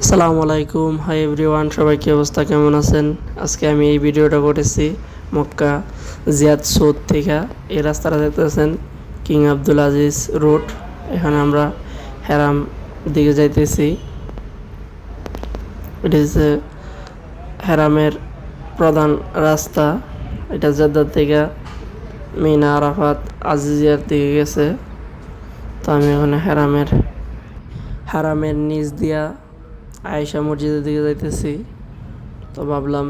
আসসালামু আলাইকুম, hi everyone, সবাই কি অবস্থা, কেমন আছেন? আজকে আমি এই ভিডিওটা করেছি মক্কা জিয়াদ সৌদ থেকে। এই রাস্তাটা দেখতেছেন কিং আব্দুল আজিজ রোড। এখানে আমরা হেরাম দিকে যাইতেছি। এটা হচ্ছে হেরামের প্রধান রাস্তা। এটা জেদ্দার থেকে মিনা আরাফাত আজিজিয়ার দিকে গেছে। তো আমি এখানে হারামের নিচ দিয়া আয়েশা মসজিদের দিকে যাইতেছি। তো ভাবলাম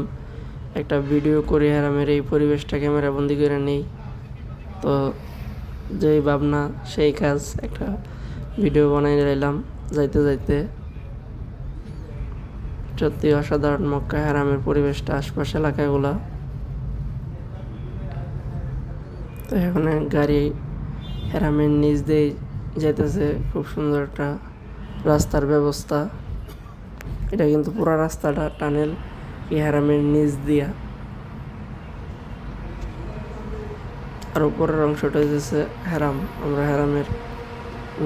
একটা ভিডিও করে হারামের এই পরিবেশটা ক্যামেরা বন্দি করে নেই। তো যেই ভাবনা সেই কাজ, একটা ভিডিও বানাই নিলাম যাইতে যাইতে। সত্যি অসাধারণ মক্কা হারামের পরিবেশটা, আশপাশ এলাকাগুলা। তো এখানে গাড়ি হারামের নিচ দিয়ে যাইতেছে, খুব সুন্দর একটা রাস্তার ব্যবস্থা। এটা কিন্তু পুরো রাস্তাটা টানেল এই হারামের নিচ দিয়া। আর উপরের অংশটা হচ্ছে হারাম। আমরা হারামের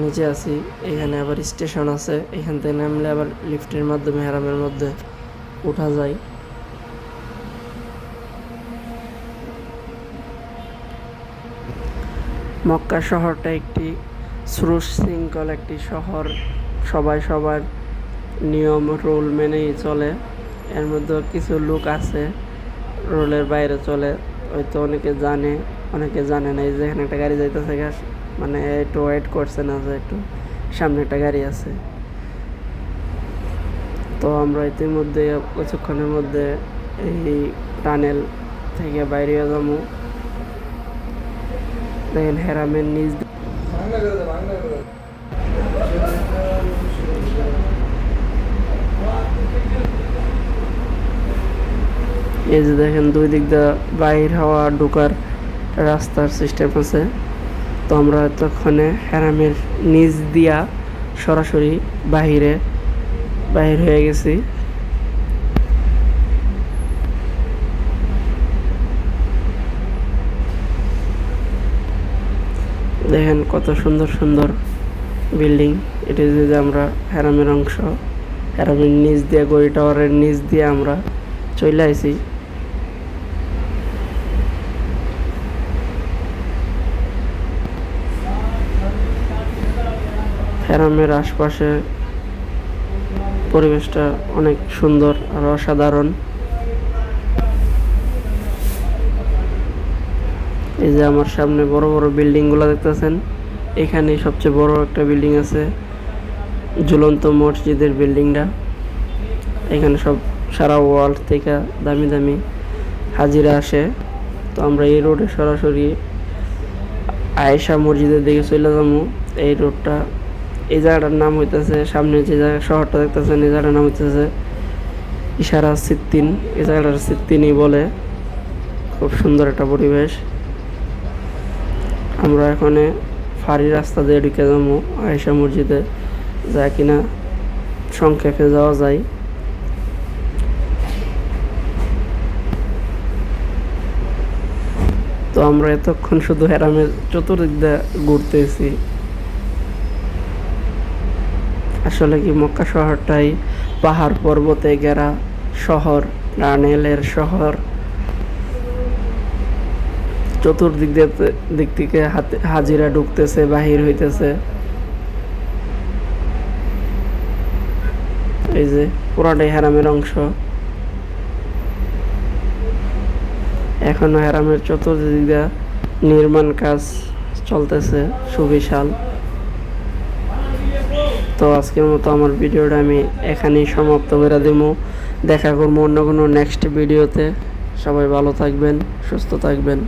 নিচে আছি। এখানে আবার স্টেশন আছে, এখান থেকে নামলে আবার লিফটের মাধ্যমে হারামের মধ্যে ওঠা যায়। মক্কা শহরটা একটি সুশৃঙ্খল একটি শহর। সবাই সবার নিয়ম রুল মেনেই চলে। এর মধ্যে কিছু লোক আছে রোলের বাইরে চলে, হয়তো অনেকে জানে অনেকে জানে না। এই যে এখানে একটা গাড়ি যাইতেছে, মানে একটু ওয়েট করছে না যে একটু সামনে একটা গাড়ি আছে। তো আমরা ইতিমধ্যে কিছুক্ষণের মধ্যে এই টানেল থেকে বাইরে যাবো। দেখেন হেরামের নিচ এই যে দেখেন দুই দিক দিয়ে বাইর হওয়া ঢোকার রাস্তার সিস্টেম আছে। তো আমরা এতক্ষণে হেরামের নিচ দিয়া সরাসরি বাহির হয়ে গেছি। দেখেন কত সুন্দর সুন্দর বিল্ডিং। এটা যে আমরা হেরামের অংশ, হেরামের নিচ দিয়ে গড়ি টাওয়ারের নিচ দিয়ে আমরা চলে আইছি। হেরামের আশপাশে পরিবেশটা অনেক সুন্দর আর অসাধারণ। এই যে আমার সামনে বড় বড় বিল্ডিংগুলো দেখতেছেন, এখানে সবচেয়ে বড় একটা বিল্ডিং আছে, ঝুলন্ত মসজিদের বিল্ডিংটা। এখানে সব সারা ওয়ার্ল্ড থেকে দামি দামি হাজিরা আসে। তো আমরা এই রোডে সরাসরি আয়েশা মসজিদের দিকে চলে যাবো। এই রোডটা, এই জায়গাটার নাম হইতেছে, সামনে যে জায়গা শহরটা দেখতেছেন এই জায়গাটার নাম হইতেছে ইশারা সিদ্দিন। এই জায়গাটার সিদ্দিনই বলে। খুব সুন্দর একটা পরিবেশ। আমরা এখানে ফাঁড়ি রাস্তা দিয়ে ঢুকে যাবো আয়েশা মসজিদে, যা কিনা সংক্ষেপে যাওয়া যায়। তো আমরা এতক্ষণ শুধু হেরামের চতুর্দিক দিয়ে ঘুরতেছি। আসলে কি মক্কা শহরটাই পাহাড় পর্বতে ঘেরা শহর, টানেলের শহর। চতুর্দিক দিক থেকে হাজিরা ঢুকতেছে, বাহির হইতেছে। এই যে পুরাটাই হেরামের অংশ। এখনো হেরামের চতুর্দিক দিয়ে নির্মাণ কাজ চলতেছে সুবিশাল। তো আজকের মতো আমার ভিডিওটা আমি এখানেই সমাপ্ত করে দেবো। দেখা করবো অন্য কোনো নেক্সট ভিডিওতে। সবাই ভালো থাকবেন, সুস্থ থাকবেন।